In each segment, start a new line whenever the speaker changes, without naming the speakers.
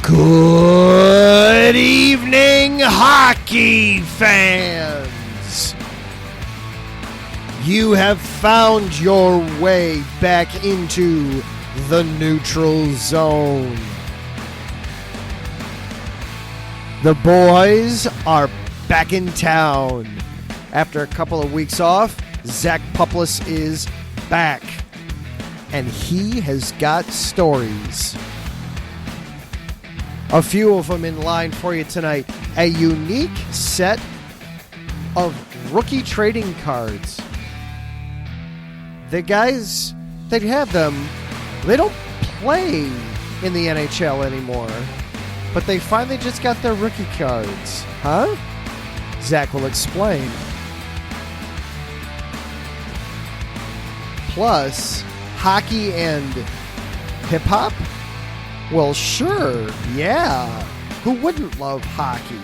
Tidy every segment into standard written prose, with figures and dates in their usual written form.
Good evening, hockey fans. You have found your way back into the neutral zone. The boys are back in town. After a couple of weeks off, Zach Pupless is back. And he has got stories. A few of them in line for you tonight. A unique set of rookie trading cards. The guys that have them, they don't play in the NHL anymore. But they finally just got their rookie cards. Huh? Zach will explain. Plus, hockey and hip-hop? Well, sure, yeah. Who wouldn't love hockey?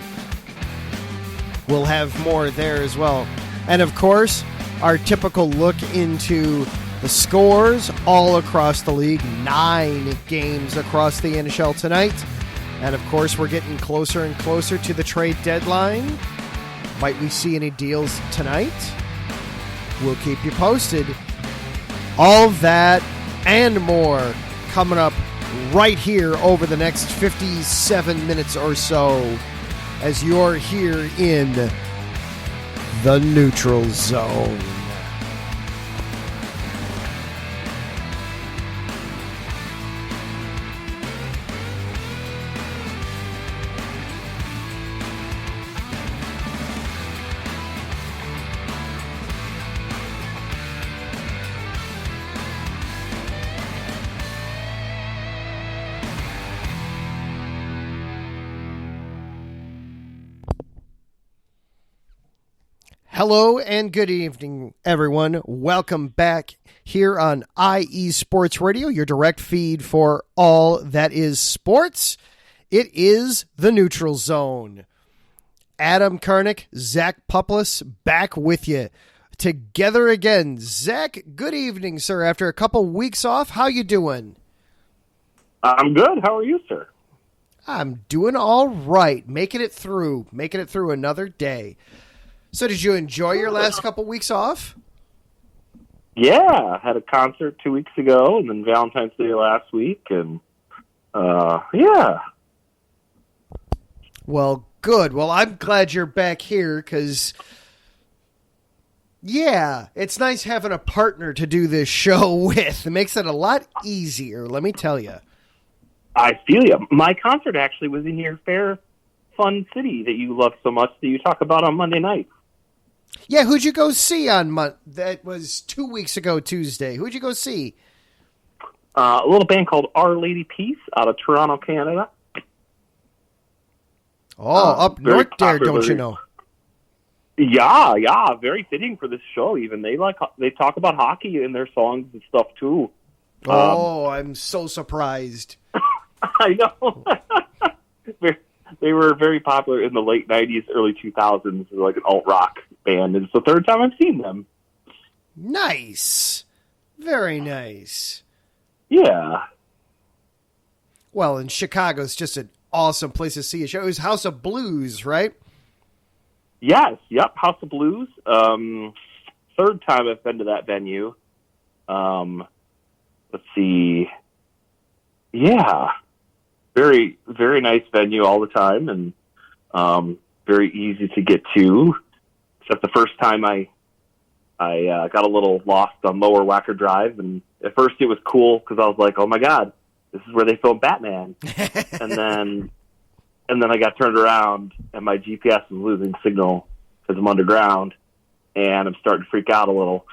We'll have more there as well. And of course, our typical look into the scores all across the league. 9 games across the NHL tonight. And of course, we're getting closer and closer to the trade deadline. Might we see any deals tonight? We'll keep you posted. All that and more coming up right here over the next 57 minutes or so as you're here in the neutral zone. Hello and good evening, everyone. Welcome back here on IE Sports Radio, your direct feed for all that is sports. It is the Neutral Zone. Adam Karnick, Zach Pupless, back with you together again. Zach, good evening, sir. After a couple weeks off, how you doing?
I'm good. How are you, sir?
I'm doing all right. Making it through another day. So did you enjoy your last couple weeks off?
Yeah, I had a concert 2 weeks ago, and then Valentine's Day last week, and yeah.
Well, good. Well, I'm glad you're back here, because, yeah, it's nice having a partner to do this show with. It makes it a lot easier, let me tell you.
I feel you. My concert actually was in your fair, fun city that you love so much that you talk about on Monday nights.
Yeah, who'd you go see on that was 2 weeks ago Tuesday? Who'd you go see?
A little band called Our Lady Peace out of Toronto, Canada.
Oh, up north there, don't you know?
Yeah, very fitting for this show. Even they talk about hockey in their songs and stuff too.
Oh, I'm so surprised.
I know. They were very popular in the late 90s, early 2000s, like an alt-rock band. And it's the third time I've seen them.
Nice. Very nice.
Yeah.
Well, and Chicago's just an awesome place to see a show. It was House of Blues, right?
Yes. Yep. House of Blues. Third time I've been to that venue. Let's see. Yeah. Very, very nice venue all the time, and very easy to get to. Except the first time I got a little lost on Lower Wacker Drive, and at first it was cool because I was like, "Oh my God, this is where they filmed Batman." and then I got turned around, and my GPS was losing signal because I'm underground, and I'm starting to freak out a little.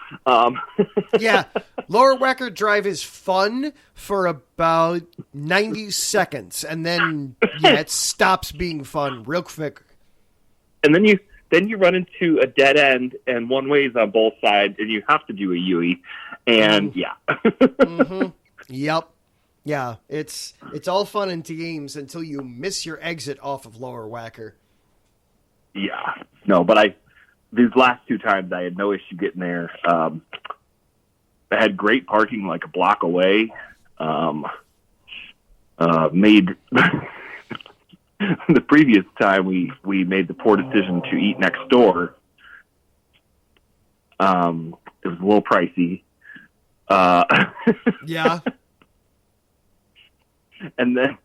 Yeah, Lower Wacker Drive is fun for about 90 seconds, and then it stops being fun real quick.
And then you run into a dead end, and one way is on both sides, and you have to do a U-E. And yeah.
Mm-hmm. Yep. Yeah, it's all fun and games until you miss your exit off of Lower Wacker.
Yeah. No, but these last 2 times I had no issue getting there. I had great parking like a block away. Made the previous time we made the poor decision to eat next door, it was a little pricey.
Yeah.
And then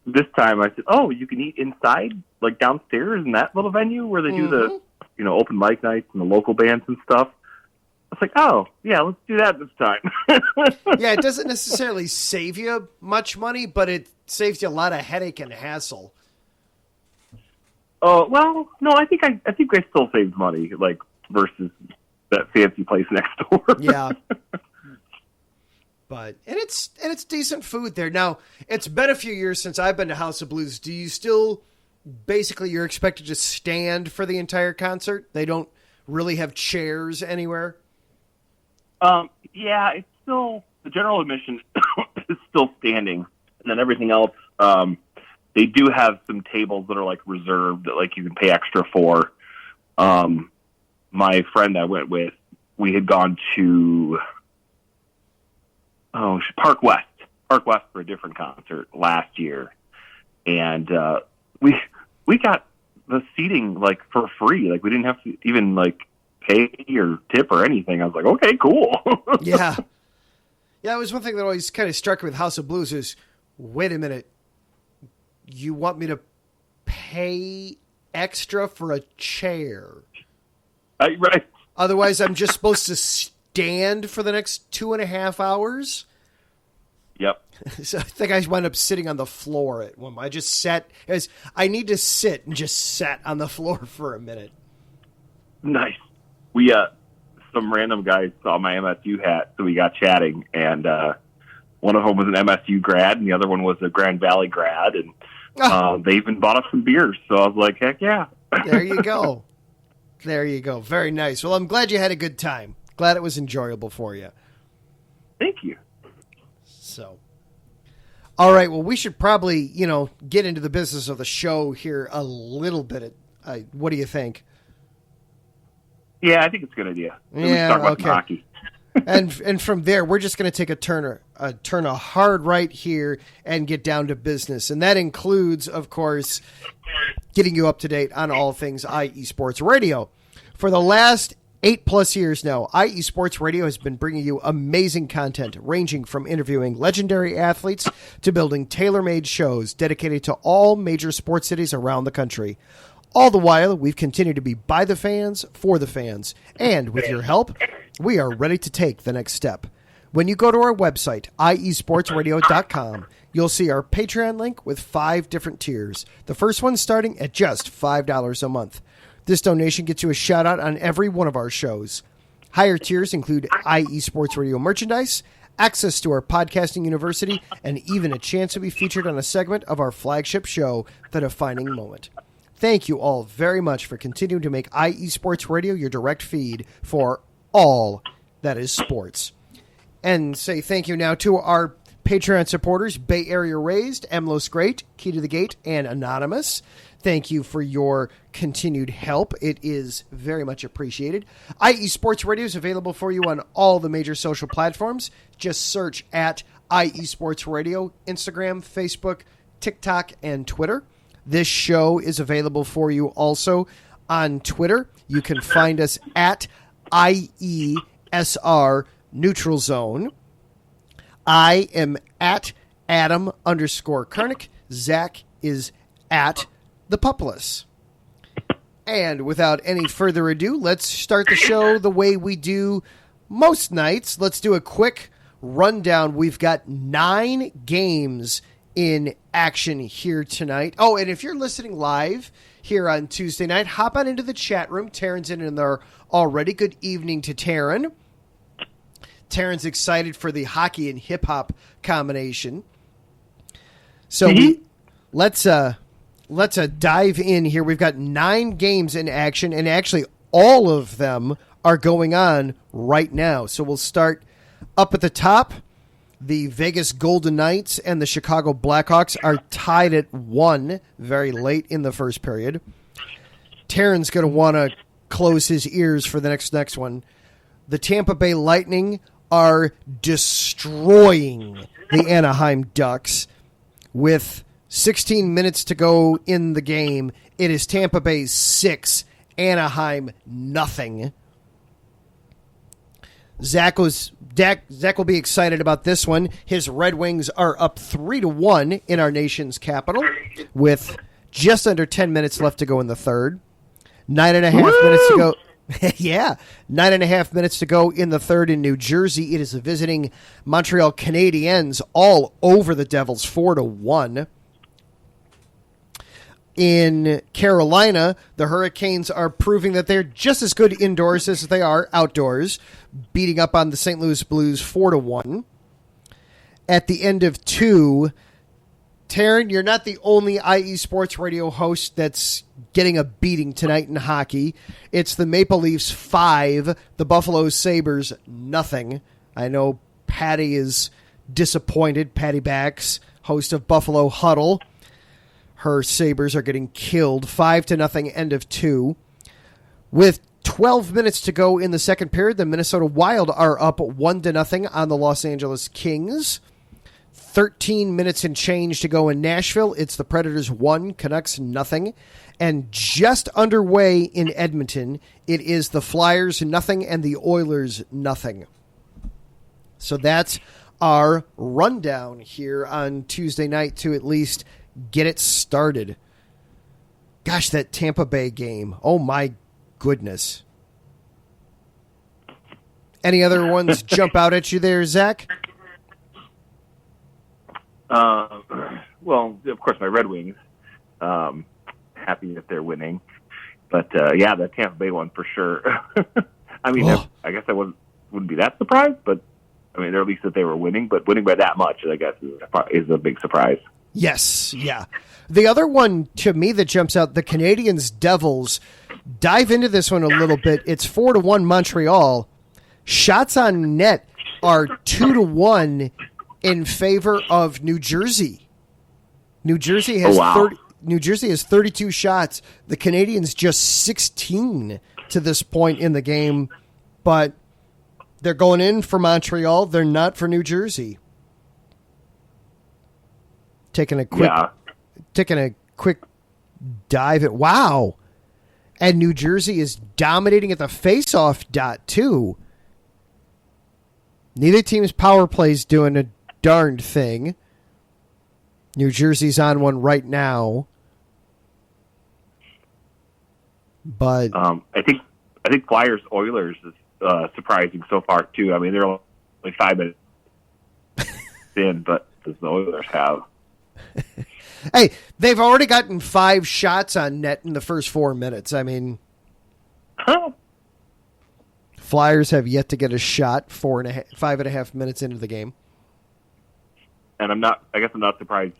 this time I said, "Oh, you can eat inside, like downstairs in that little venue where they do the, open mic nights and the local bands and stuff." I was like, "Oh, yeah, let's do that this time."
Yeah, it doesn't necessarily save you much money, but it saves you a lot of headache and hassle.
Oh, well, no, I think I still saved money, like versus that fancy place next door.
Yeah. But it's decent food there. Now, it's been a few years since I've been to House of Blues. Do you still basically you're expected to stand for the entire concert? They don't really have chairs anywhere?
Yeah, it's still the general admission is still standing, and then everything else, they do have some tables that are like reserved that like you can pay extra for. My friend I went with, we had gone to Park West for a different concert last year, and we got the seating like for free. Like we didn't have to even like pay or tip or anything. I was like, okay, cool.
Yeah. Yeah, it was one thing that always kind of struck me with House of Blues is, wait a minute, you want me to pay extra for a chair?
Right.
Otherwise, I'm just supposed to stand for the next 2.5 hours?
Yep.
So I think I wound up sitting on the floor at one point. I just sat, I need to sit and just sat on the floor for a minute.
Nice. We, some random guys saw my MSU hat, so we got chatting, and one of them was an MSU grad, and the other one was a Grand Valley grad, and they even bought us some beers, so I was like, heck yeah.
There you go. There you go. Very nice. Well, I'm glad you had a good time. Glad it was enjoyable for you.
Thank you.
So, all right. Well, we should probably, get into the business of the show here a little bit. What do you think?
Yeah, I think it's a good idea.
Yeah,
we can talk about some hockey.
and from there, we're just going to take a turn a hard right here and get down to business. And that includes, of course, getting you up to date on all things IE Sports Radio. For the last 8+ years now, IE Sports Radio has been bringing you amazing content ranging from interviewing legendary athletes to building tailor-made shows dedicated to all major sports cities around the country. All the while, we've continued to be by the fans, for the fans, and with your help, we are ready to take the next step. When you go to our website, iesportsradio.com, you'll see our Patreon link with 5 different tiers. The first one starting at just $5 a month. This donation gets you a shout-out on every one of our shows. Higher tiers include IE Sports Radio merchandise, access to our podcasting university, and even a chance to be featured on a segment of our flagship show, The Defining Moment. Thank you all very much for continuing to make IE Sports Radio your direct feed for all that is sports. And say thank you now to our Patreon supporters, Bay Area Raised, Emlos Great, Key to the Gate, and Anonymous. Thank you for your continued help. It is very much appreciated. IE Sports Radio is available for you on all the major social platforms. Just search at IE Sports Radio, Instagram, Facebook, TikTok, and Twitter. This show is available for you also on Twitter. You can find us at IESR Neutral Zone. I am at Adam_Kernick. Zach is at The Pupless. And without any further ado, let's start the show the way we do most nights. Let's do a quick rundown. We've got 9 games in action here tonight. Oh, and if you're listening live here on Tuesday night, hop on into the chat room. Taryn's in there already. Good evening to Taryn. Taryn's excited for the hockey and hip-hop combination. So let's dive in here. We've got 9 games in action, and actually all of them are going on right now. So we'll start up at the top. The Vegas Golden Knights and the Chicago Blackhawks are tied at 1 very late in the first period. Taryn's going to want to close his ears for the next one. The Tampa Bay Lightning are destroying the Anaheim Ducks with 16 minutes to go in the game. It is Tampa Bay 6, Anaheim nothing. Zach will be excited about this one. His Red Wings are up 3-1 in our nation's capital with just under 10 minutes left to go in the third. 9.5 minutes to go. Yeah, 9.5 minutes to go in the third in New Jersey. It is the visiting Montreal Canadiens all over the Devils, 4-1. In Carolina, the Hurricanes are proving that they're just as good indoors as they are outdoors, beating up on the St. Louis Blues 4-1. At the end of 2, Taryn, you're not the only IE Sports Radio host that's getting a beating tonight in hockey. It's the Maple Leafs 5, the Buffalo Sabres nothing. I know Patty is disappointed. Patty Bax, host of Buffalo Huddle. Her Sabres are getting killed 5-0, end of 2. With 12 minutes to go in the second period, the Minnesota Wild are up 1-0 on the Los Angeles Kings. 13 minutes and change to go in Nashville. It's the Predators 1, Canucks nothing. And just underway in Edmonton, it is the Flyers nothing and the Oilers nothing. So that's our rundown here on Tuesday night to at least get it started. Gosh, that Tampa Bay game. Oh, my goodness. Any other ones jump out at you there, Zach?
Well, of course, my Red Wings. Happy that they're winning. But, yeah, the Tampa Bay one for sure. I mean, I guess I wouldn't be that surprised, but, I mean, at least that they were winning. But winning by that much, I guess, is a big surprise.
Yes, yeah. The other one to me that jumps out, the Canadiens Devils. Dive into this one a little bit. It's 4-1 Montreal. Shots on net are 2-1 in favor of New Jersey. New Jersey has New Jersey has 32 shots. The Canadiens just 16 to this point in the game, but they're going in for Montreal. They're not for New Jersey. Taking a quick dive at wow. And New Jersey is dominating at the face-off dot too. Neither team's power play's doing a darned thing. New Jersey's on one right now. But
I think Flyers Oilers is surprising so far too. I mean, they're only 5 minutes in, but the Oilers have.
Hey, they've already gotten 5 shots on net in the first 4 minutes. I mean, Flyers have yet to get a shot 5.5 minutes into the game.
And I guess I'm not surprised,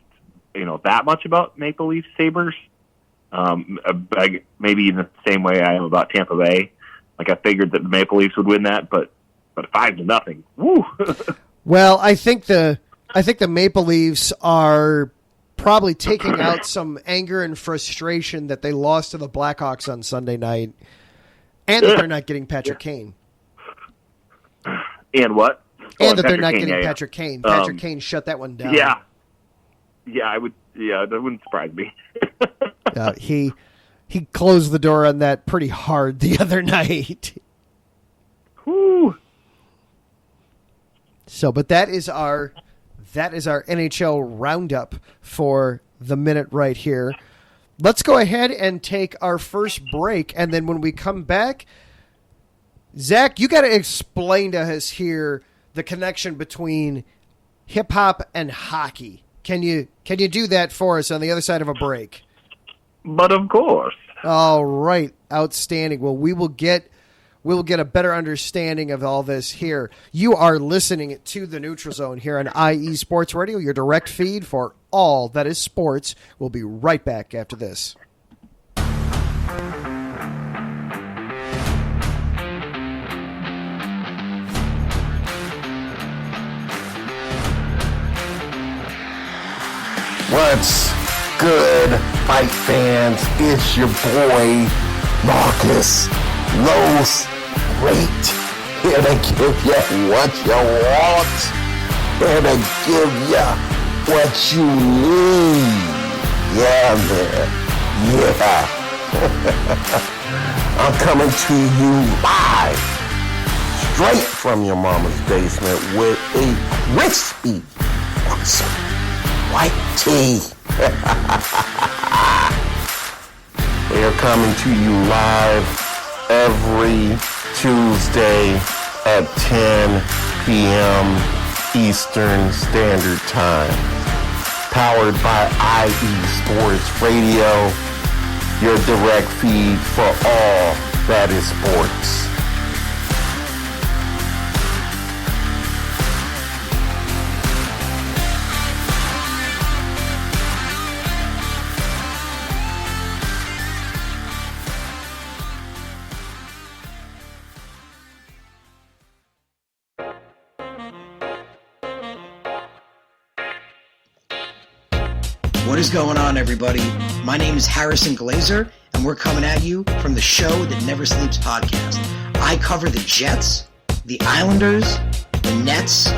that much about Maple Leaf Sabres. Maybe in the same way I am about Tampa Bay. Like I figured that the Maple Leafs would win that, but 5-0. Woo.
Well, I think the Maple Leafs are probably taking out some anger and frustration that they lost to the Blackhawks on Sunday night, and that they're not getting Patrick Kane.
And what?
And that they're not getting Patrick Kane. Patrick Kane shut that one down.
Yeah, I would. Yeah, that wouldn't surprise me.
He closed the door on that pretty hard the other night.
Whew.
So, but that is our NHL roundup for the minute right here. Let's go ahead and take our first break, and then when we come back, Zach, you got to explain to us here the connection between hip hop and hockey. Can you do that for us on the other side of a break?
But of course.
All right, outstanding. Well, we will get a better understanding of all this here. You are listening to the Neutral Zone here on IE Sports Radio, your direct feed for all that is sports. We'll be right back after this.
What's good, fight fans? It's your boy, Marcus Los Great, here to give you what you want, here to give you what you need. Yeah, man. Yeah. I'm coming to you live, straight from your mama's basement with a crispy white tea. They're coming to you live every Tuesday at 10 p.m. Eastern Standard Time. Powered by IE Sports Radio, your direct feed for all that is sports.
What is going on, everybody? My name is Harrison Glazer, and we're coming at you from the Show That Never Sleeps podcast. I cover the Jets, the Islanders, the Nets,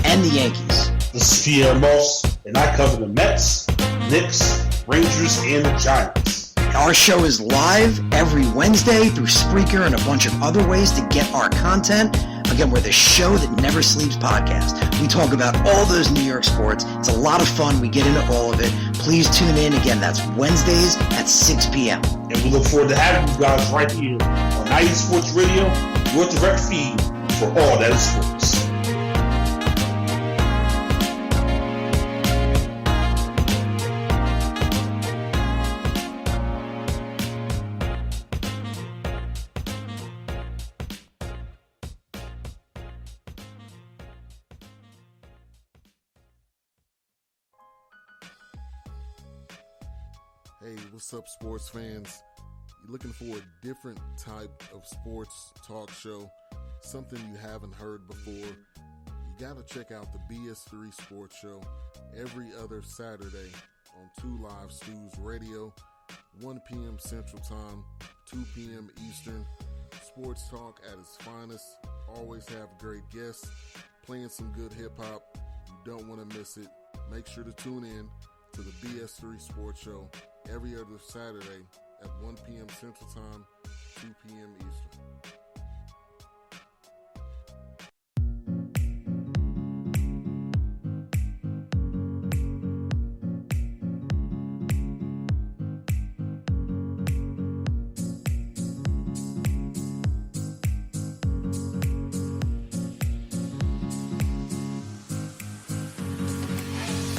and the Yankees.
This is Pierre Moss, and I cover the Mets, Knicks, Rangers, and the Giants.
Our show is live every Wednesday through Spreaker and a bunch of other ways to get our content. Again, we're the Show That Never Sleeps podcast. We talk about all those New York sports. It's a lot of fun. We get into all of it. Please tune in. Again, that's Wednesdays at 6 p.m.
And we look forward to having you guys right here on IE Sports Radio, your direct feed for all that is sports.
Hey, what's up, sports fans? You're looking for a different type of sports talk show, something you haven't heard before? You gotta check out the BS3 Sports Show every other Saturday on 2 Live Stews Radio, 1 p.m. Central Time, 2 p.m. Eastern. Sports talk at its finest. Always have great guests, playing some good hip-hop. You don't want to miss it. Make sure to tune in to the BS3 Sports Show every other Saturday at 1 p.m. Central Time, 2 p.m. Eastern.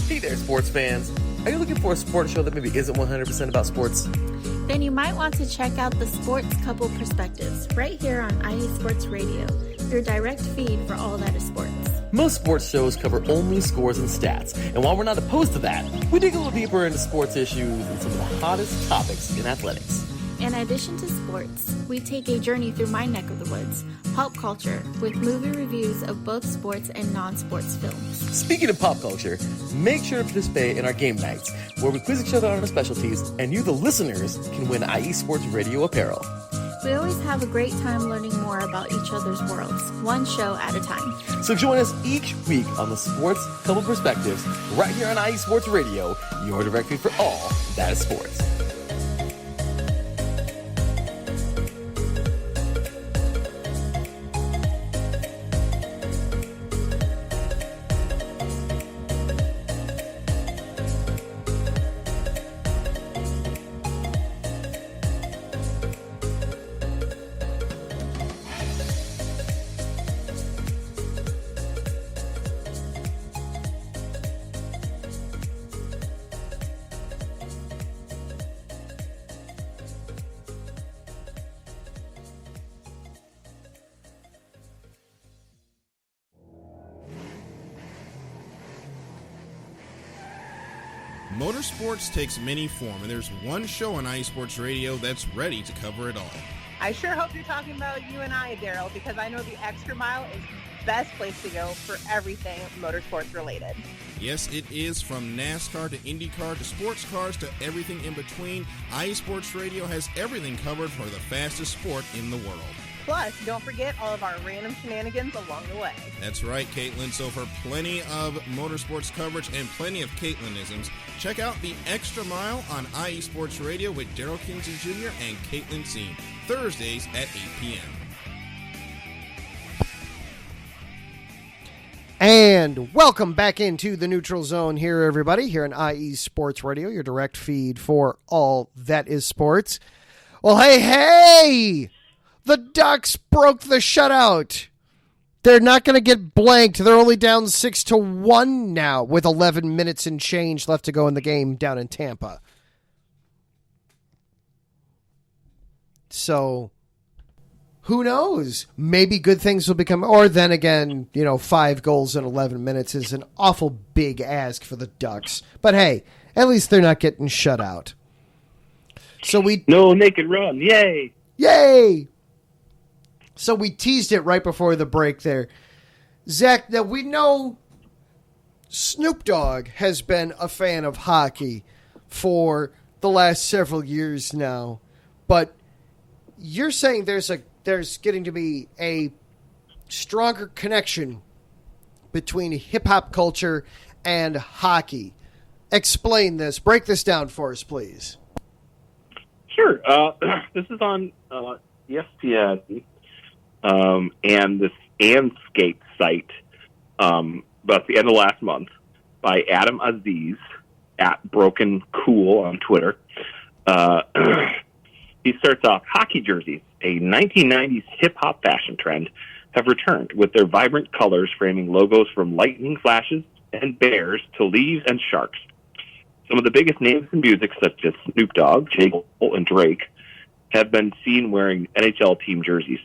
Hey there, sports fans. Are you looking for a sports show that maybe isn't 100% about sports?
Then you might want to check out the Sports Couple Perspectives right here on IE Sports Radio, your direct feed for all that is sports.
Most sports shows cover only scores and stats, and while we're not opposed to that, we dig a little deeper into sports issues and some of the hottest topics in athletics.
In addition to sports, we take a journey through my neck of the woods, pop culture, with movie reviews of both sports and non-sports films.
Speaking of pop culture, make sure to participate in our game nights, where we quiz each other on our specialties, and you, the listeners, can win IE Sports Radio apparel.
We always have a great time learning more about each other's worlds, one show at a time.
So join us each week on the Sports Couple Perspectives, right here on IE Sports Radio, your direct feed for all that is sports.
Motorsports takes many form, and there's one show on IE Sports Radio that's ready to cover it all.
I sure hope you're talking about you and I, Daryl, because I know the Extra Mile is the best place to go for everything motorsports related.
Yes, it is. From NASCAR to IndyCar to sports cars to everything in between, IE Sports Radio has everything covered for the fastest sport in the world.
Plus, don't forget all of our random shenanigans along the way.
That's right, Caitlin. So for plenty of motorsports coverage and plenty of Caitlinisms, check out The Extra Mile on IE Sports Radio with Daryl Kinsey Jr. and Caitlin Zine, Thursdays at 8 p.m.
And welcome back into the Neutral Zone here, everybody, here on IE Sports Radio, your direct feed for all that is sports. Well, hey! The Ducks broke the shutout. They're not going to get blanked. They're only down 6-1 now with 11 minutes and change left to go in the game down in Tampa. So, who knows? Maybe good things will become, or then again, 5 goals in 11 minutes is an awful big ask for the Ducks. But hey, at least they're not getting shut out. So
no naked run. Yay.
Yay. So we teased it right before the break there. Zach, now we know Snoop Dogg has been a fan of hockey for the last several years now, but you're saying there's getting to be a stronger connection between hip-hop culture and hockey. Explain this. Break this down for us, please.
Sure. This is on ESPN and this Anscape site about the end of last month by Adam Aziz at Broken Cool on Twitter. He starts off, hockey jerseys, a 1990s hip-hop fashion trend, have returned with their vibrant colors framing logos from lightning flashes and bears to leaves and sharks. Some of the biggest names in music, such as Snoop Dogg, J. Cole, and Drake, have been seen wearing NHL team jerseys.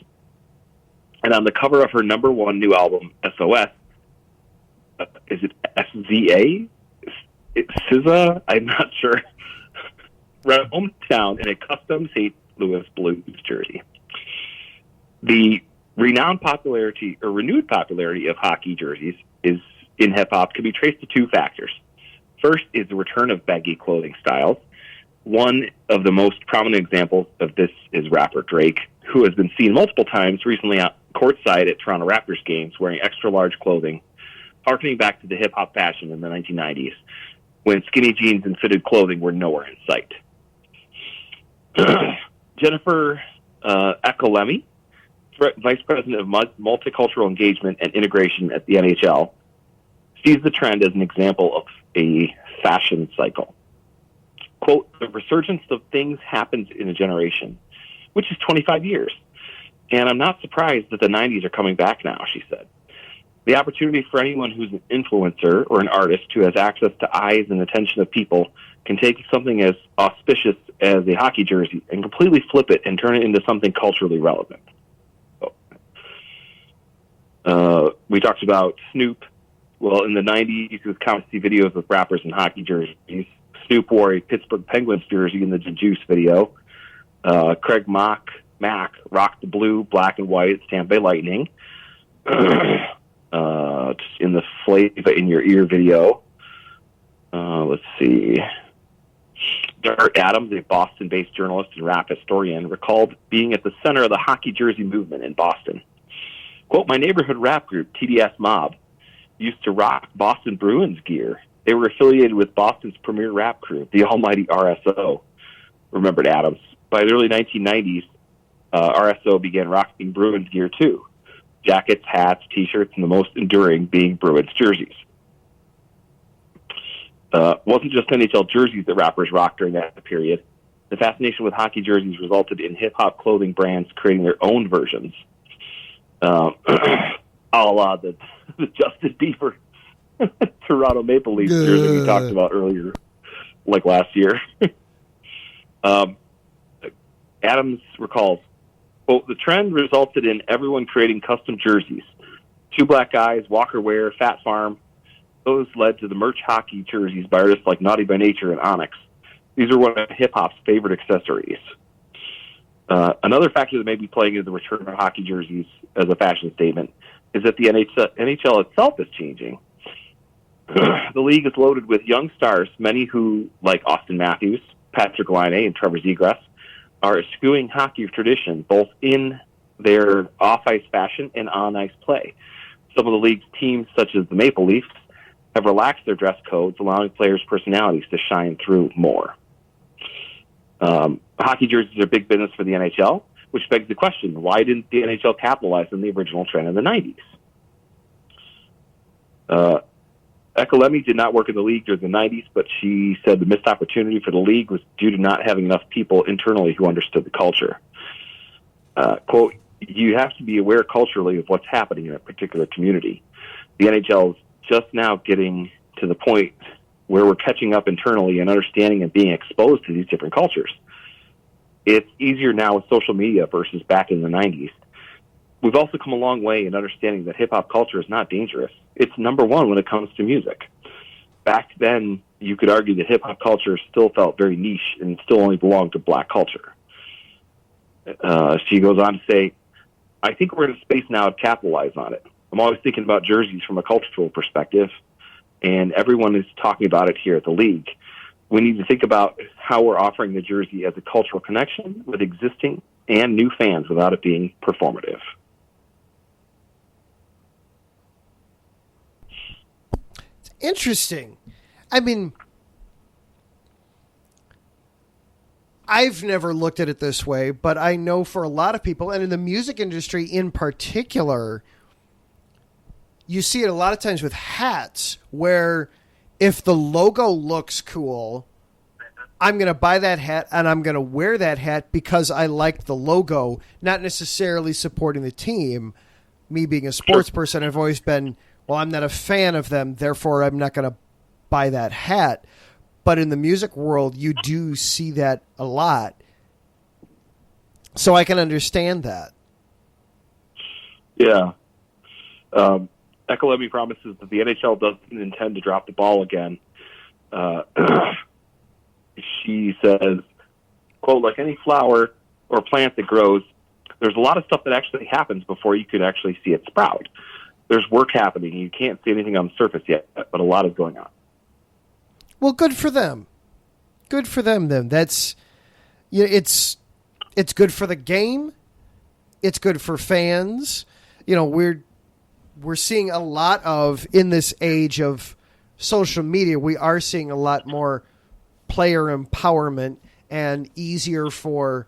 And on the cover of her number one new album, SOS, is it SZA? SZA? I'm not sure. Hometown in a custom St. Louis Blues jersey. The renewed popularity of hockey jerseys is in hip-hop can be traced to two factors. First is the return of baggy clothing styles. One of the most prominent examples of this is rapper Drake, who has been seen multiple times recently out courtside at Toronto Raptors games wearing extra-large clothing, harkening back to the hip-hop fashion in the 1990s, when skinny jeans and fitted clothing were nowhere in sight. Jennifer Ekolemi, Vice President of Multicultural Engagement and Integration at the NHL, sees the trend as an example of a fashion cycle. Quote, the resurgence of things happens in a generation, which is 25 years. And I'm not surprised that the 90s are coming back now, she said. The opportunity for anyone who's an influencer or an artist who has access to eyes and attention of people can take something as auspicious as a hockey jersey and completely flip it and turn it into something culturally relevant. We talked about Snoop. Well, in the 90s, you could come see videos with rappers in hockey jerseys. Snoop wore a Pittsburgh Penguins jersey in the Juice video. Craig Mack rocked the blue, black, and white Tampa Bay Lightning. In the Flavor in Your Ear video. Let's see. Dart Adams, a Boston-based journalist and rap historian, recalled being at the center of the hockey jersey movement in Boston. Quote, my neighborhood rap group, TDS Mob, used to rock Boston Bruins gear. They were affiliated with Boston's premier rap crew, the almighty RSO, remembered Adams. By the early 1990s, RSO began rocking Bruins gear too. Jackets, hats, T-shirts, and the most enduring being Bruins jerseys. Wasn't just NHL jerseys that rappers rocked during that period. The fascination with hockey jerseys resulted in hip-hop clothing brands creating their own versions. A la the Justin Bieber Toronto Maple Leafs jersey we talked about earlier, like last year. Adams recalls, quote, the trend resulted in everyone creating custom jerseys. Two Black Guys, Walker Wear, Fat Farm. Those led to the merch hockey jerseys by artists like Naughty by Nature and Onyx. These are one of hip-hop's favorite accessories. Another factor that may be playing into the return of hockey jerseys as a fashion statement is that the NHL itself is changing. The league is loaded with young stars, many who, like Austin Matthews, Patrick Laine, and Trevor Zegras, are eschewing hockey tradition both in their off-ice fashion and on-ice play. Some of the league's teams, such as the Maple Leafs, have relaxed their dress codes, allowing players' personalities to shine through more. Hockey jerseys are big business for the NHL, which begs the question, why didn't the NHL capitalize on the original trend in the 90s? Ekalemi did not work in the league during the 90s, but she said the missed opportunity for the league was due to not having enough people internally who understood the culture. Quote, you have to be aware culturally of what's happening in a particular community. The NHL is just now getting to the point where we're catching up internally and understanding and being exposed to these different cultures. It's easier now with social media versus back in the 90s. We've also come a long way in understanding that hip-hop culture is not dangerous. It's number one when it comes to music. Back then, you could argue that hip-hop culture still felt very niche and still only belonged to black culture. She goes on to say, I think we're in a space now to capitalize on it. I'm always thinking about jerseys from a cultural perspective, and everyone is talking about it here at the league. We need to think about how we're offering the jersey as a cultural connection with existing and new fans without it being performative.
It's interesting. I mean, I've never looked at it this way, but I know for a lot of people, and in the music industry in particular, you see it a lot of times with hats where if the logo looks cool, I'm going to buy that hat and I'm going to wear that hat because I like the logo, not necessarily supporting the team. Me being a sports person, I've always been, well, I'm not a fan of them, therefore I'm not going to buy that hat. But in the music world, you do see that a lot. So I can understand that.
Yeah. Ekalemi promises that the NHL doesn't intend to drop the ball again. She says, quote, like any flower or plant that grows, there's a lot of stuff that actually happens before you can actually see it sprout. There's work happening. You can't see anything on the surface yet, but a lot is going on.
Well, good for them. Good for them, then. That's, you know, it's good for the game. It's good for fans. You know, we're seeing a lot of, in this age of social media, we are seeing a lot more player empowerment and easier for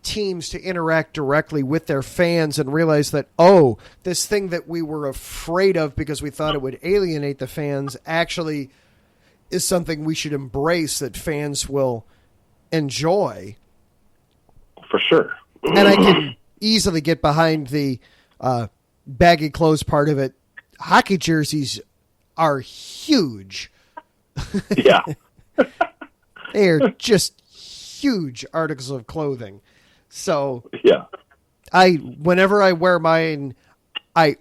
teams to interact directly with their fans and realize that, oh, this thing that we were afraid of because we thought it would alienate the fans actually is something we should embrace that fans will enjoy.
For sure.
And I can easily get behind the baggy clothes part of it. Hockey jerseys are huge.
Yeah.
They are just huge articles of clothing. So
yeah,
whenever I wear mine, I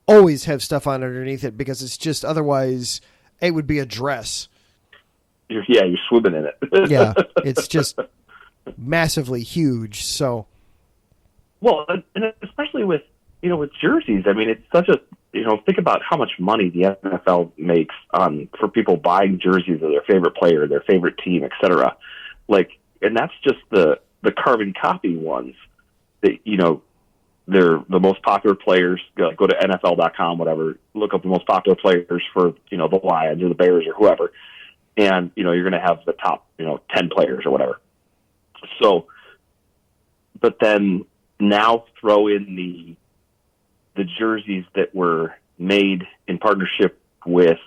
always have stuff on underneath it because it's just, otherwise it would be a dress.
You're swimming in it.
Yeah, it's just massively huge. So,
well, and especially with jerseys. I mean, it's such a, think about how much money the NFL makes for people buying jerseys of their favorite player, their favorite team, etc. And that's just the carbon copy ones that, they're the most popular players. Go to NFL.com, whatever, look up the most popular players for, the Lions or the Bears or whoever. And, you're going to have the top, 10 players or whatever. So, but then now throw in the jerseys that were made in partnership with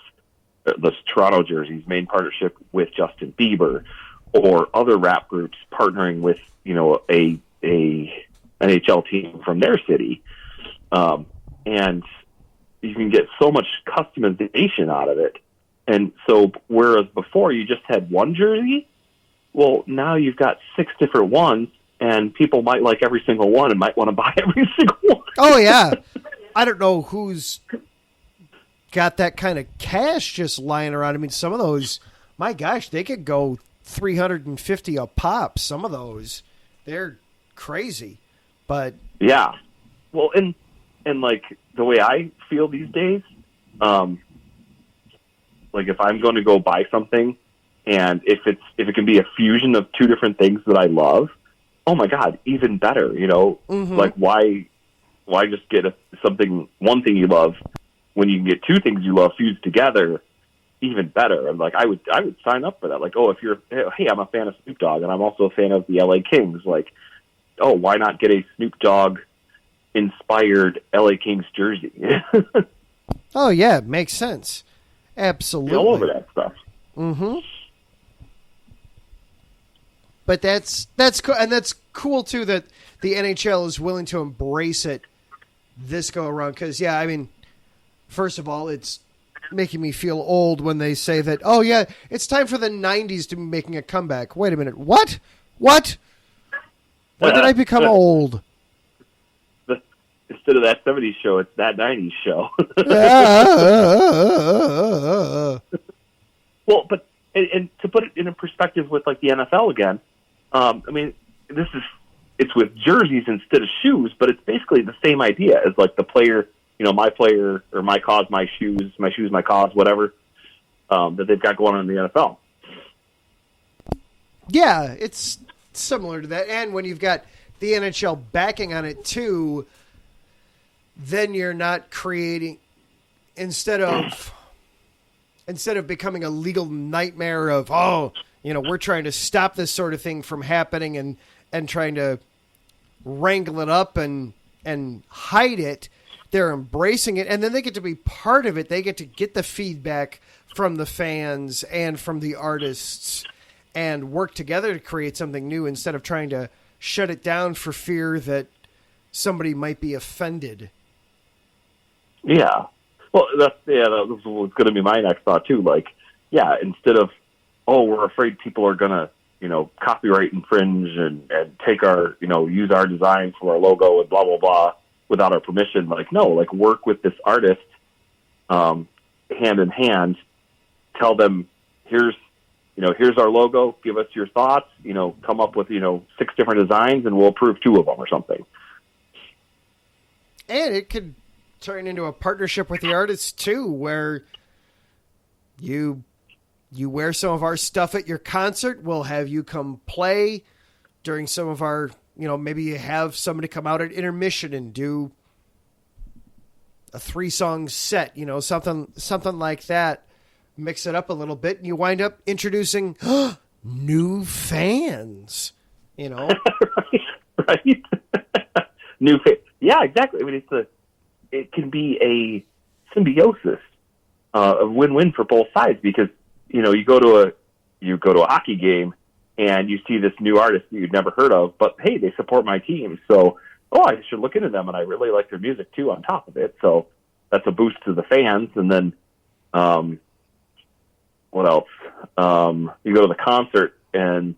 the Toronto jerseys, made in partnership with Justin Bieber or other rap groups partnering with, a NHL team from their city. And you can get so much customization out of it. And so, whereas before you just had one jersey, well, now you've got 6 different ones, and people might like every single one and might want to buy every single one.
Oh, yeah. I don't know who's got that kind of cash just lying around. I mean, some of those, my gosh, they could go $350 a pop. Some of those, they're crazy. But
yeah, well, and like the way I feel these days, like if I'm going to go buy something, and if it can be a fusion of two different things that I love, oh my God, even better, you know, like why just get one thing you love when you can get two things you love fused together, even better. And like, I would sign up for that. Like, oh, if hey, I'm a fan of Snoop Dogg and I'm also a fan of the LA Kings. Like, oh, why not get a Snoop Dogg inspired LA Kings jersey?
Oh yeah, makes sense. Absolutely.
All over that stuff.
But that's cool, and that's cool too that the NHL is willing to embrace it this go around. Because yeah, I mean, first of all, it's making me feel old when they say that. Oh yeah, it's time for the '90s to be making a comeback. Wait a minute, what? When did I become old?
Instead of that '70s show, it's that '90s show. Well, but and to put it in a perspective with like the NFL again, I mean, it's with jerseys instead of shoes, but it's basically the same idea as like the player, you know, my player or my cause, my shoes, my cause, whatever, that they've got going on in the NFL.
Yeah, it's similar to that. And when you've got the NHL backing on it too, then you're not creating, instead of becoming a legal nightmare of, oh, you know, we're trying to stop this sort of thing from happening and trying to wrangle it up and hide it. They're embracing it, and then they get to be part of it. They get to get the feedback from the fans and from the artists and work together to create something new instead of trying to shut it down for fear that somebody might be offended.
Yeah. Well, that was going to be my next thought too. Like, yeah, instead of, oh, we're afraid people are going to, you know, copyright infringe and take our, you know, use our design for our logo and blah, blah, blah without our permission. Like, no, like work with this artist hand in hand, tell them, here's our logo, give us your thoughts, you know, come up with, you know, 6 different designs and we'll approve 2 of them or something.
And it could turn into a partnership with the artists too, where you wear some of our stuff at your concert. We'll have you come play during some of our, you know, maybe you have somebody come out at intermission and do a 3-song set, you know, something like that. Mix it up a little bit, and you wind up introducing new fans, you know?
right. New fans. Yeah, exactly. I mean, it can be a symbiosis, a win-win for both sides, because, you know, you go to a hockey game and you see this new artist that you'd never heard of, but hey, they support my team. So, I should look into them, and I really like their music too on top of it. So that's a boost to the fans. And then, what else? You go to the concert, and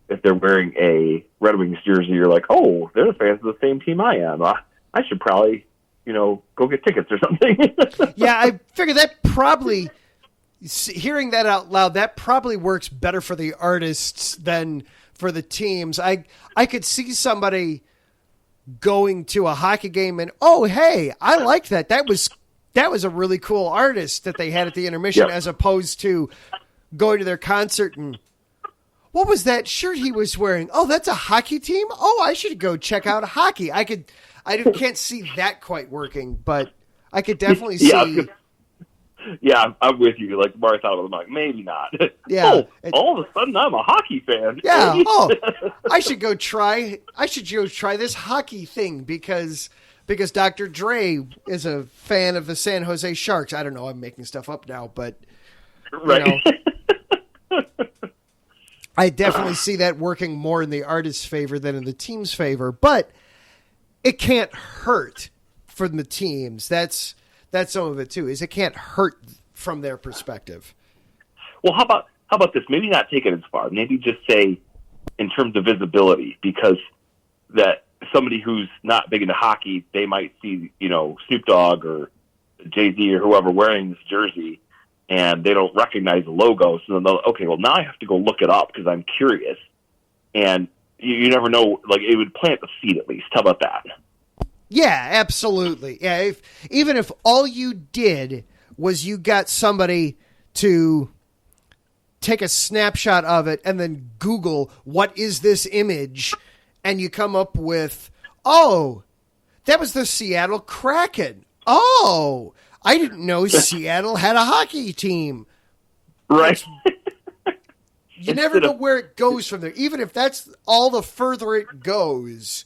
if they're wearing a Red Wings jersey, you're like, oh, they're the fans of the same team I am. I should probably, you know, go get tickets or something.
Yeah, I figure that probably, hearing that out loud, that probably works better for the artists than for the teams. I could see somebody going to a hockey game and, oh, hey, I liked that. That was a really cool artist that they had at the intermission,
yep,
as opposed to going to their concert and, what was that shirt he was wearing? Oh, that's a hockey team? Oh, I should go check out hockey. I can't see that quite working, but I could definitely see.
Yeah, I'm with you. Like, the more I thought about it, I'm like, maybe not.
Yeah.
All of a sudden, I'm a hockey fan.
Yeah. I should go try this hockey thing because Dr. Dre is a fan of the San Jose Sharks. I don't know. I'm making stuff up now, but
right.
You know, I definitely see that working more in the artist's favor than in the team's favor, but it can't hurt from the teams. That's some of it too, is it can't hurt from their perspective.
Well, how about this? Maybe not take it as far. Maybe just say, in terms of visibility, because that somebody who's not big into hockey, they might see, you know, Snoop Dogg or Jay-Z or whoever wearing this jersey, and they don't recognize the logo. So then they'll, okay, well, now I have to go look it up because I'm curious. And you never know, like, it would plant the seed at least. How about that?
Yeah, absolutely. Yeah, even if all you did was you got somebody to take a snapshot of it and then Google, what is this image? and you come up with, oh, that was the Seattle Kraken. Oh, I didn't know Seattle had a hockey team.
Right.
You never know where it goes from there. Even if that's all the further it goes,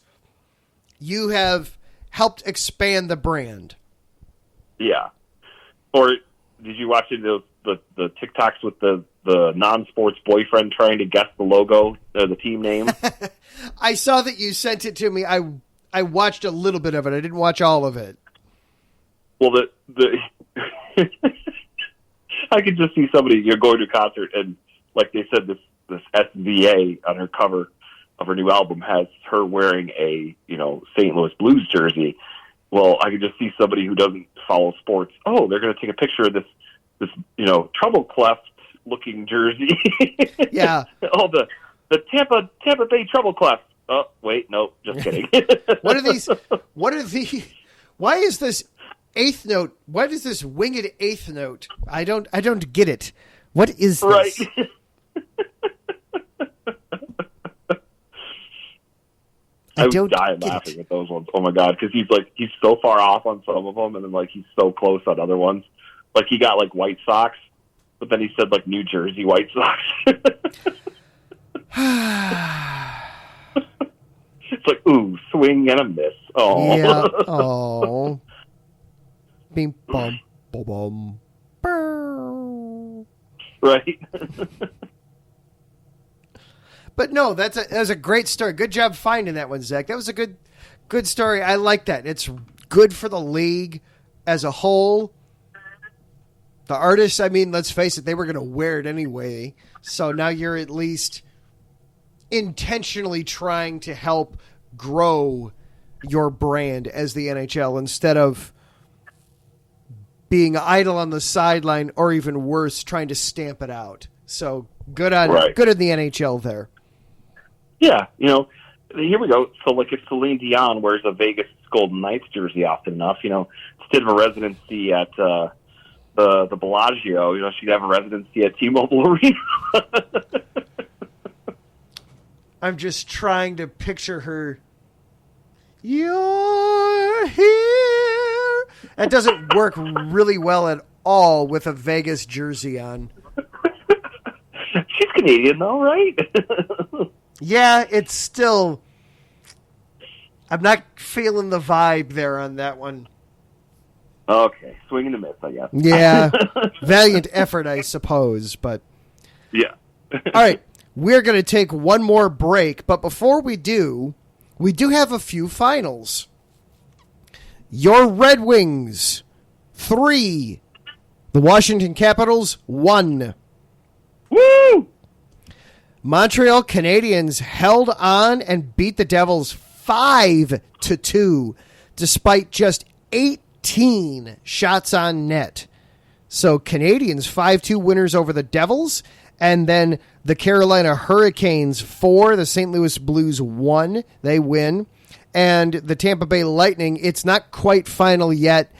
you have helped expand the brand.
Yeah. Or did you watch the TikToks with the non-sports boyfriend trying to guess the logo, the team name?
I saw that you sent it to me. I watched a little bit of it. I didn't watch all of it.
Well, the I could just see somebody, you're going to a concert and, like they said, this SVA on her cover of her new album has her wearing a, St. Louis Blues jersey. Well, I could just see somebody who doesn't follow sports. Oh, they're going to take a picture of this treble cleft looking jersey.
Yeah.
Oh, the Tampa Bay treble cleft. Oh, wait, no, just kidding.
Why is this eighth note? What is this winged eighth note? I don't get it. What is this?
Right. I was dying laughing at those ones. Oh my God. Cause he's so far off on some of them. And then he's so close on other ones. Like he got White Sox, but then he said New Jersey White Sox. It's ooh, swing and a miss. Oh,
yeah. Oh, bing bum bum bum.
Right.
But no, that's a great story. Good job finding that one, Zach. That was a good story. I like that. It's good for the league as a whole. The artists, let's face it, they were going to wear it anyway. So now you're at least intentionally trying to help grow your brand as the NHL instead of being idle on the sideline or even worse, trying to stamp it out. So good on the NHL there.
Yeah, here we go. So, if Celine Dion wears a Vegas Golden Knights jersey often enough, instead of a residency at the Bellagio, she'd have a residency at T-Mobile Arena.
I'm just trying to picture her. You're here. That doesn't work really well at all with a Vegas jersey on.
She's Canadian, though, right?
Yeah, it's still... I'm not feeling the vibe there on that one.
Okay, swing and a miss, I guess.
Yeah, valiant effort, I suppose, but...
Yeah.
All right, we're going to take one more break, but before we do have a few finals. Your Red Wings, 3. The Washington Capitals, 1.
Woo!
Montreal Canadiens held on and beat the Devils 5-2, despite just 18 shots on net. So Canadiens 5-2 winners over the Devils, and then the Carolina Hurricanes 4, the St. Louis Blues 1. They win. And the Tampa Bay Lightning, it's not quite final yet.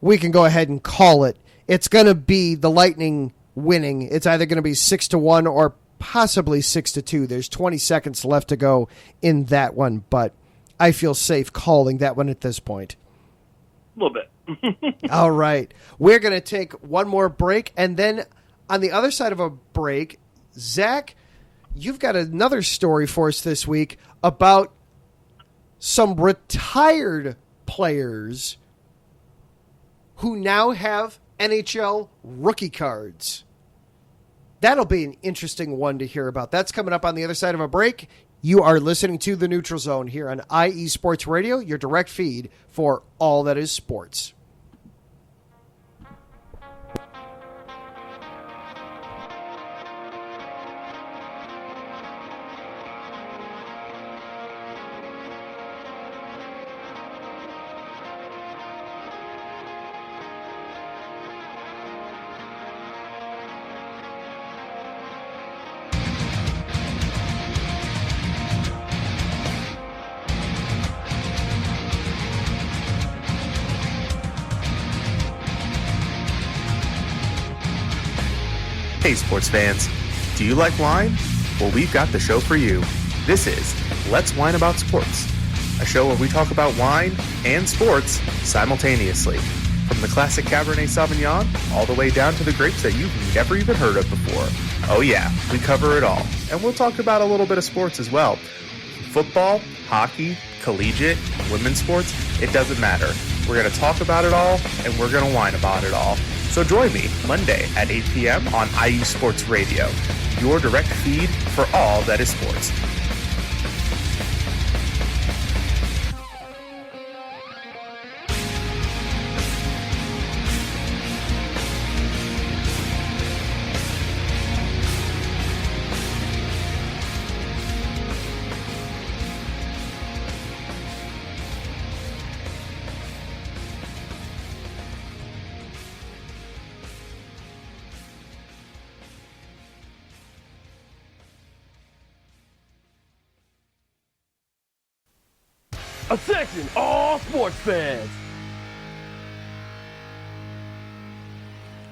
We can go ahead and call it. It's going to be the Lightning winning. It's either going to be 6-1 or possibly 6-2. There's 20 seconds left to go in that one, but I feel safe calling that one at this point.
A little bit.
All right. We're going to take one more break, and then on the other side of a break, Zach, you've got another story for us this week about some retired players who now have NHL rookie cards. That'll be an interesting one to hear about. That's coming up on the other side of a break. You are listening to The Neutral Zone here on IE Sports Radio, your direct feed for all that is sports.
Hey sports fans, do you like wine? Well, we've got the show for you. This is Let's Wine About Sports, a show where we talk about wine and sports simultaneously. From the classic Cabernet Sauvignon all the way down to the grapes that you've never even heard of before. Oh yeah, we cover it all. And we'll talk about a little bit of sports as well. Football, hockey, collegiate, women's sports, it doesn't matter. We're going to talk about it all, and we're going to whine about it all. So join me Monday at 8 p.m. on IE Sports Radio, your direct feed for all that is sports.
Attention, all sports fans!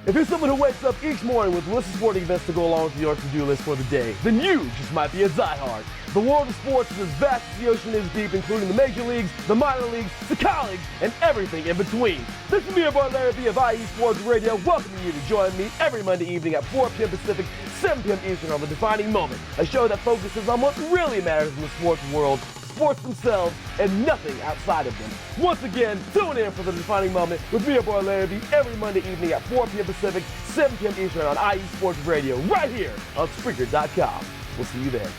If you're someone who wakes up each morning with lists of sporting events to go along with your to-do list for the day, then you just might be a diehard. The world of sports is as vast as the ocean is deep, including the major leagues, the minor leagues, the college, and everything in between. This is me, your boy Larry B of IE Sports Radio, welcoming you to join me every Monday evening at 4 p.m. Pacific, 7 p.m. Eastern on The Defining Moment, a show that focuses on what really matters in the sports world, sports themselves, and nothing outside of them. Once again, tune in for The Defining Moment with me, your boy Larry B, every Monday evening at 4 p.m. Pacific, 7 p.m. Eastern on IE Sports Radio, right here on Spreaker.com. We'll see you there.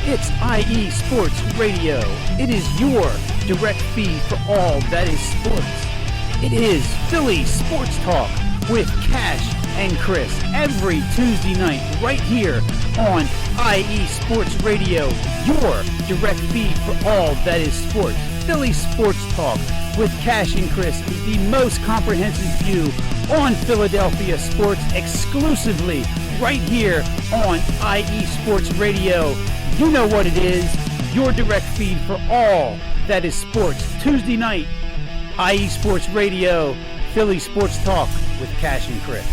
It's IE Sports Radio. It is your direct feed for all that is sports. It is Philly Sports Talk with Cash and Chris every Tuesday night right here on IE Sports Radio, your direct feed for all that is sports. Philly Sports Talk with Cash and Chris is the most comprehensive view on Philadelphia sports exclusively right here on IE Sports Radio. You know what it is, your direct feed for all that is sports. Tuesday night, IE Sports Radio, Philly Sports Talk with Cash and Chris.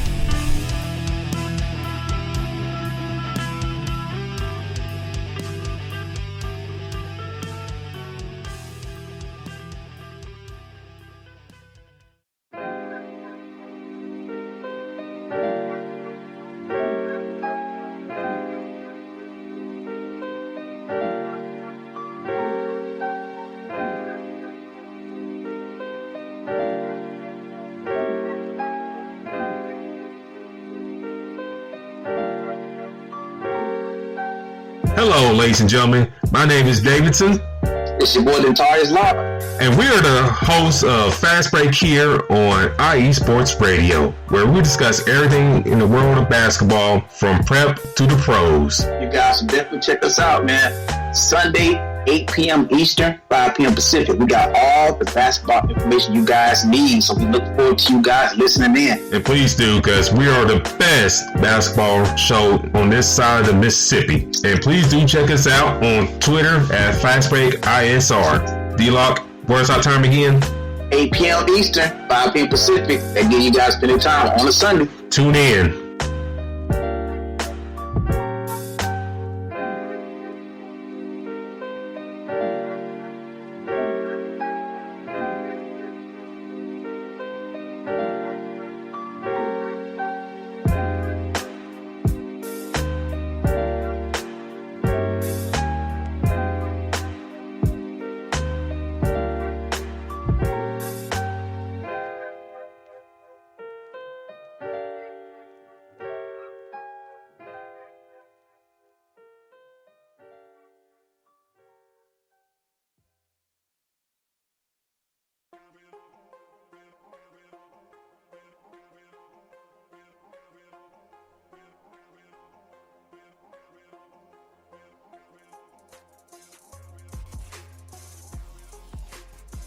Hello, ladies and gentlemen. My name is Davidson.
It's your boy, Notorious Lava.
And we are the hosts of Fast Break here on IE Sports Radio, where we discuss everything in the world of basketball from prep to the pros.
You guys should definitely check us out, man. Sunday, 8 p.m. Eastern, 5 p.m. Pacific. We got all the basketball information you guys need, so we look forward to you guys listening in.
And please do, because we are the best basketball show on this side of the Mississippi. And please do check us out on Twitter at FastBreakISR. D-Lock, where's our time again?
8 p.m. Eastern, 5 p.m. Pacific. That give you guys plenty of time on a Sunday.
Tune in.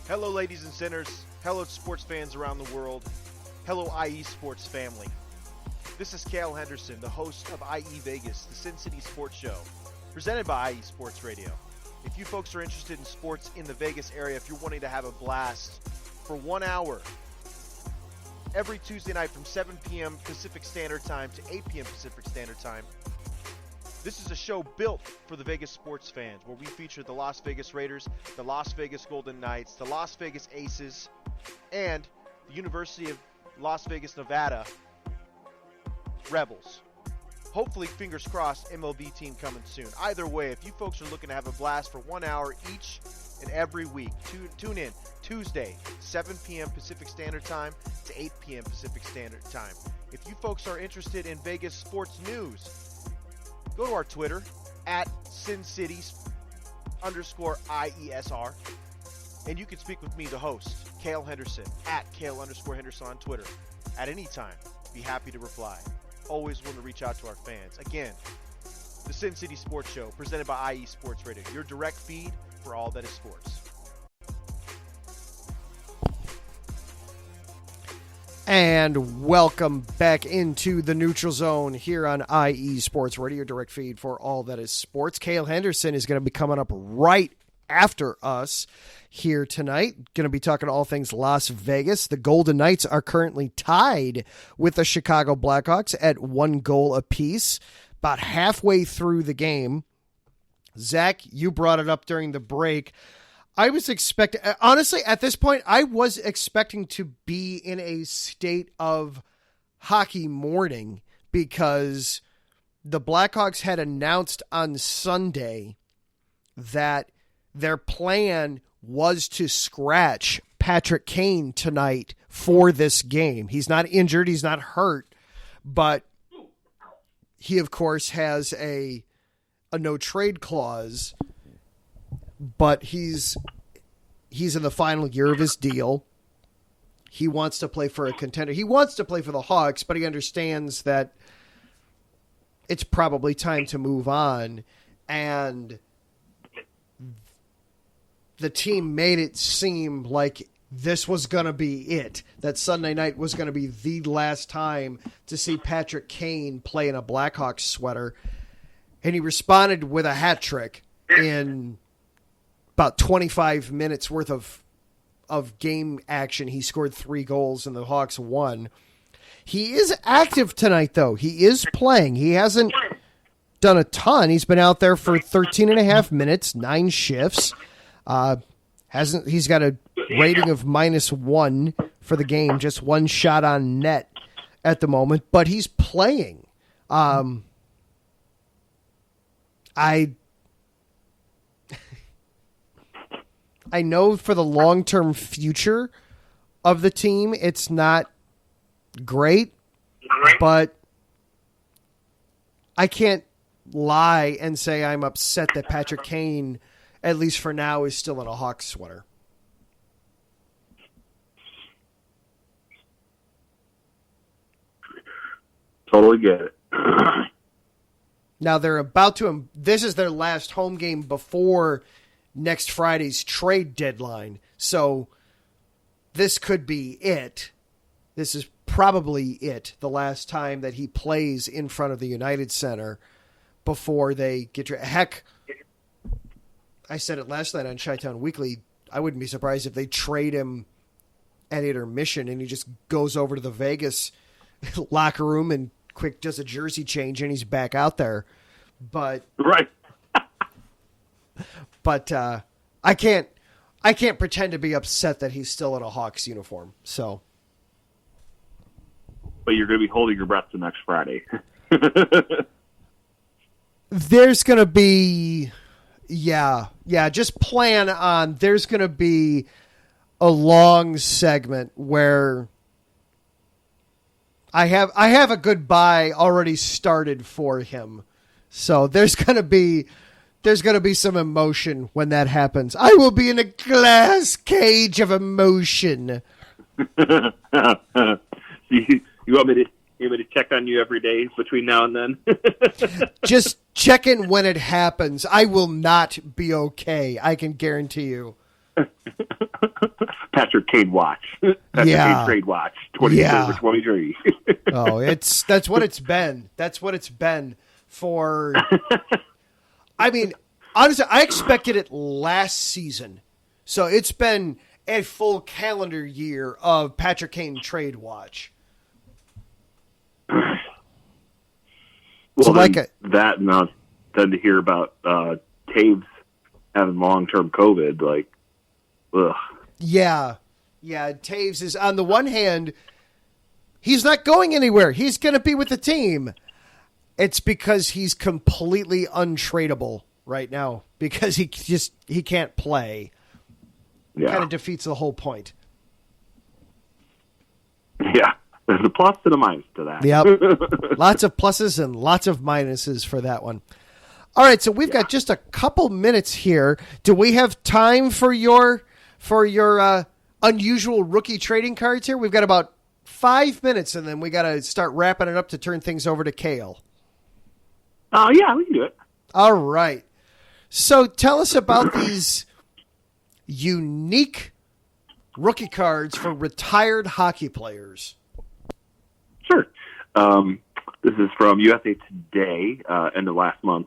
Hello, ladies and sinners. Hello, sports fans around the world. Hello, IE Sports family. This is Cale Henderson, the host of IE Vegas, the Sin City Sports Show, presented by IE Sports Radio. If you folks are interested in sports in the Vegas area, if you're wanting to have a blast for 1 hour, every Tuesday night from 7 p.m. Pacific Standard Time to 8 p.m. Pacific Standard Time, this is a show built for the Vegas sports fans, where we feature the Las Vegas Raiders, the Las Vegas Golden Knights, the Las Vegas Aces, and the University of Las Vegas, Nevada Rebels. Hopefully, fingers crossed, MLB team coming soon. Either way, if you folks are looking to have a blast for 1 hour each and every week, tune in Tuesday, 7 p.m. Pacific Standard Time to 8 p.m. Pacific Standard Time. If you folks are interested in Vegas sports news, go to our Twitter, at SinCities_IESR, and you can speak with me, the host, Cale Henderson, at Cale_Henderson on Twitter. At any time, be happy to reply. Always want to reach out to our fans. Again, the Sin City Sports Show, presented by IE Sports Radio, your direct feed for all that is sports.
And welcome back into the Neutral Zone here on IE Sports Radio, direct feed for all that is sports. Cale Henderson is going to be coming up right after us here tonight. Going to be talking all things Las Vegas. The Golden Knights are currently tied with the Chicago Blackhawks at 1 goal apiece, about halfway through the game. Zach, you brought it up during the break. I was expecting, honestly, at this point, I was expecting to be in a state of hockey mourning because the Blackhawks had announced on Sunday that their plan was to scratch Patrick Kane tonight for this game. He's not injured, he's not hurt, but he, of course, has a no-trade clause. But he's in the final year of his deal. He wants to play for a contender. He wants to play for the Hawks, but he understands that it's probably time to move on. And the team made it seem like this was going to be it, that Sunday night was going to be the last time to see Patrick Kane play in a Blackhawks sweater. And he responded with a hat trick in about 25 minutes worth of game action. He scored 3 goals and the Hawks won. He is active tonight, though. He is playing. He hasn't done a ton. He's been out there for 13 and a half minutes, 9 shifts. He's got a rating of -1 for the game, just 1 shot on net at the moment, but he's playing. I know for the long-term future of the team, it's not great, but I can't lie and say I'm upset that Patrick Kane, at least for now, is still in a Hawks sweater.
Totally get it.
Now they're about to, this is their last home game before next Friday's trade deadline. So this could be it. This is probably it, the last time that he plays in front of the United Center before they get heck, I said it last night on Chi-Town Weekly, I wouldn't be surprised if they trade him at intermission and he just goes over to the Vegas locker room and quick does a jersey change and he's back out there. But
right.
But I can't pretend to be upset that he's still in a Hawks uniform. So,
but you're going to be holding your breath to next Friday.
There's going to be, just plan on. There's going to be a long segment where I have a goodbye already started for him. So there's going to be some emotion when that happens. I will be in a glass cage of emotion.
You want me to check on you every day between now and then?
Just check in when it happens. I will not be okay. I can guarantee you.
Patrick Kane watch. Patrick Kane trade watch. 23.
Oh, that's what it's been. That's what it's been for. I mean, honestly, I expected it last season, so it's been a full calendar year of Patrick Kane trade watch.
Well,
so
that now then to hear about Taves having long-term COVID, like, ugh.
Yeah. Taves is, on the one hand, he's not going anywhere. He's going to be with the team. It's because he's completely untradeable right now because he can't play.
Yeah.
Kind of defeats the whole point.
Yeah. There's a plus and a minus to that.
Yep. Lots of pluses and lots of minuses for that one. All right, so we've got just a couple minutes here. Do we have time for your unusual rookie trading cards here? We've got about 5 minutes, and then we got to start wrapping it up to turn things over to Kale.
Yeah, we can do it.
All right. So tell us about these unique rookie cards for retired hockey players.
Sure. This is from USA Today, end of last month.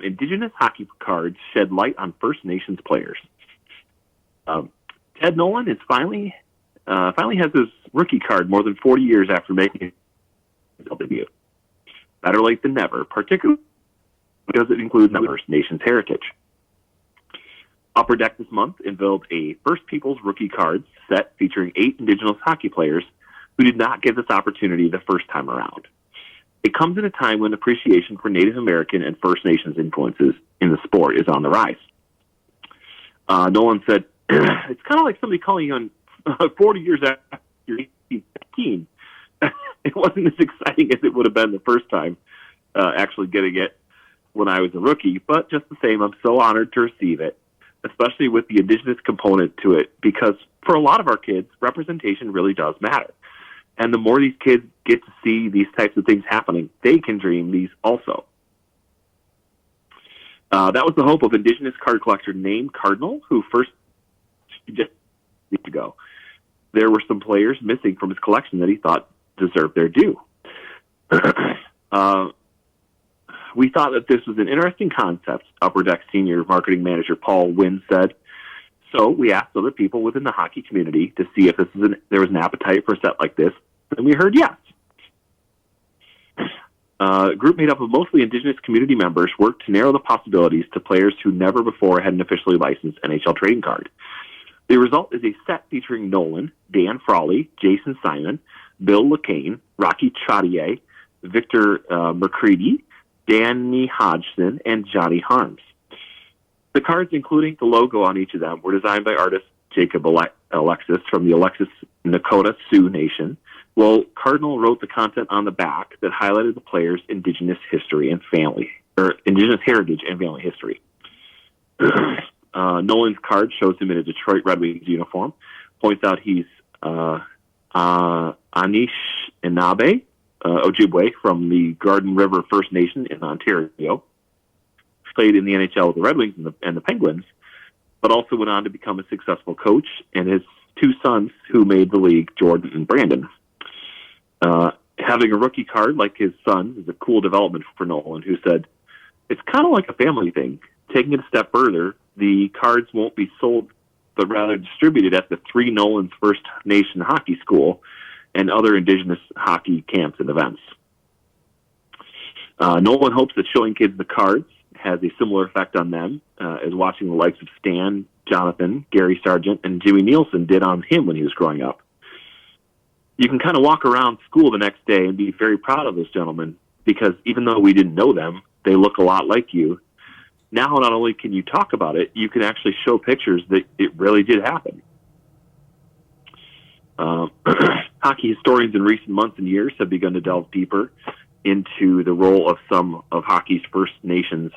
Indigenous hockey cards shed light on First Nations players. Ted Nolan is finally has his rookie card more than 40 years after making his debut. Better late than never, particularly because it includes First Nations heritage. Upper Deck this month unveiled a First Peoples rookie cards set featuring 8 Indigenous hockey players who did not get this opportunity the first time around. It comes at a time when appreciation for Native American and First Nations influences in the sport is on the rise. Nolan said, it's kind of like somebody calling you on 40 years after you're 15. It wasn't as exciting as it would have been the first time actually getting it when I was a rookie, but just the same, I'm so honored to receive it, especially with the Indigenous component to it, because for a lot of our kids, representation really does matter. And the more these kids get to see these types of things happening, they can dream these also. That was the hope of Indigenous card collector Name Cardinal, who first just weeks ago. There were some players missing from his collection that he thought deserved their due. We thought that this was an interesting concept, Upper Deck Senior Marketing Manager Paul Wynn said. So we asked other people within the hockey community to see if there was an appetite for a set like this, and we heard yes. A group made up of mostly Indigenous community members worked to narrow the possibilities to players who never before had an officially licensed NHL trading card. The result is a set featuring Nolan, Dan Frawley, Jason Simon, Bill LeCain, Rocky Chaudier, Victor McCready, Danny Hodgson, and Johnny Harms. The cards, including the logo on each of them, were designed by artist Jacob Alexis from the Alexis Nakota Sioux Nation. Well, Cardinal wrote the content on the back that highlighted the player's Indigenous history and family, or Indigenous heritage and family history. Nolan's card shows him in a Detroit Red Wings uniform, points out he's Anishinaabe Ojibwe from the Garden River First Nation in Ontario, played in the NHL with the Red Wings and the Penguins, but also went on to become a successful coach, and his 2 sons who made the league, Jordan and Brandon. Having a rookie card like his son is a cool development for Nolan, who said, it's kind of like a family thing. Taking it a step further, the cards won't be sold, but rather distributed at the 3 Nolan's First Nation Hockey School and other Indigenous hockey camps and events. Nolan hopes that showing kids the cards has a similar effect on them as watching the likes of Stan, Jonathan, Gary Sargent, and Jimmy Nielsen did on him when he was growing up. You can kind of walk around school the next day and be very proud of those gentlemen, because even though we didn't know them, they look a lot like you. Now, not only can you talk about it, you can actually show pictures that it really did happen. Hockey historians in recent months and years have begun to delve deeper into the role of some of hockey's First Nations,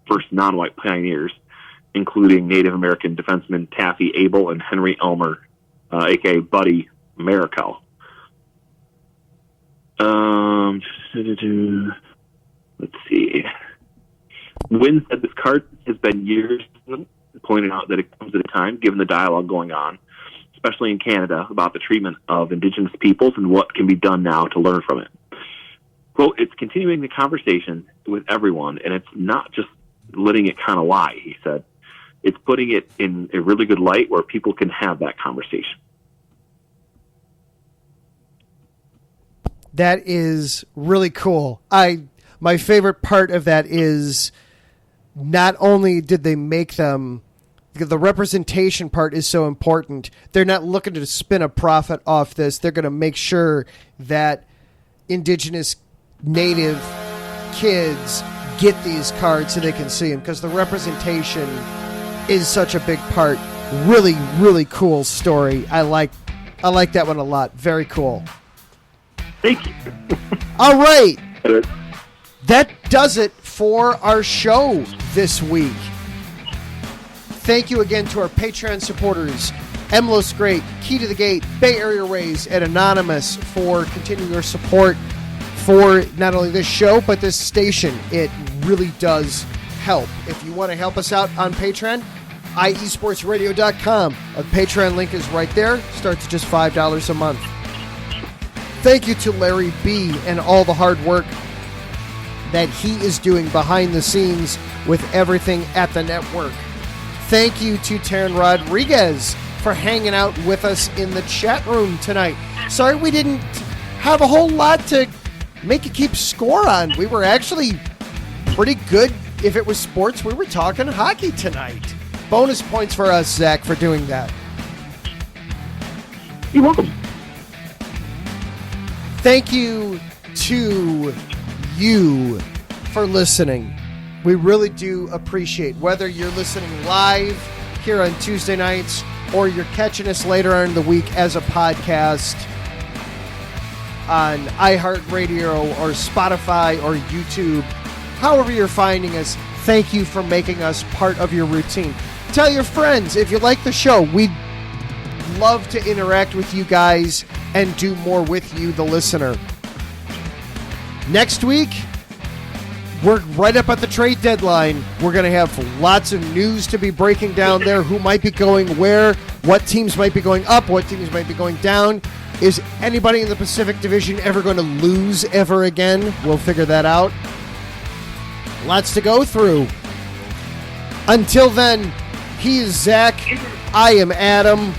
first non-white pioneers, including Native American defensemen Taffy Abel and Henry Elmer, a.k.a. Buddy Marikel. Let's see. Wynn said this card has been years pointed out that it comes at a time, given the dialogue going on, especially in Canada, about the treatment of Indigenous peoples and what can be done now to learn from it. Quote, it's continuing the conversation with everyone, and it's not just letting it kind of lie, he said. It's putting it in a really good light where people can have that conversation.
That is really cool. My favorite part of that is not only did they make them, the representation part is so important. They're not looking to spin a profit off this. They're going to make sure that Indigenous Native kids get these cards so they can see them, because the representation is such a big part. Really, really cool story. I like that one a lot. Very cool.
Thank you.
All right. That does it for our show this week. Thank you again to our Patreon supporters, Emlos Great, Key to the Gate, Bay Area Rays, and Anonymous for continuing your support for not only this show, but this station. It really does help. If you want to help us out on Patreon, iesportsradio.com. The Patreon link is right there. Starts at just $5 a month. Thank you to Larry B. and all the hard work that he is doing behind the scenes with everything at the network. Thank you to Taryn Rodriguez for hanging out with us in the chat room tonight. Sorry we didn't have a whole lot to make you keep score on. We were actually pretty good. If it was sports, we were talking hockey tonight. Bonus points for us, Zach, for doing that.
You're welcome.
Thank you to you for listening. We really do appreciate whether you're listening live here on Tuesday nights or you're catching us later on in the week as a podcast on iHeartRadio or Spotify or YouTube. However you're finding us, thank you for making us part of your routine. Tell your friends if you like the show. We'd love to interact with you guys and do more with you, the listener. Next week, we're right up at the trade deadline. We're going to have lots of news to be breaking down there. Who might be going where, what teams might be going up, what teams might be going down. Is anybody in the Pacific Division ever going to lose ever again? We'll figure that out. Lots to go through. Until then, he is Zach. I am Adam.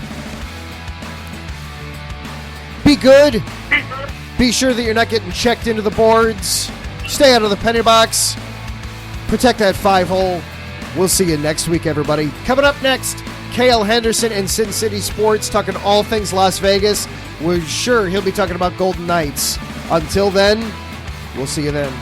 Be good. Be sure that you're not getting checked into the boards. Stay out of the penny box. Protect that 5-hole. We'll see you next week, everybody. Coming up next, KL Henderson and Sin City Sports talking all things Las Vegas. We're sure he'll be talking about Golden Knights. Until then, we'll see you then.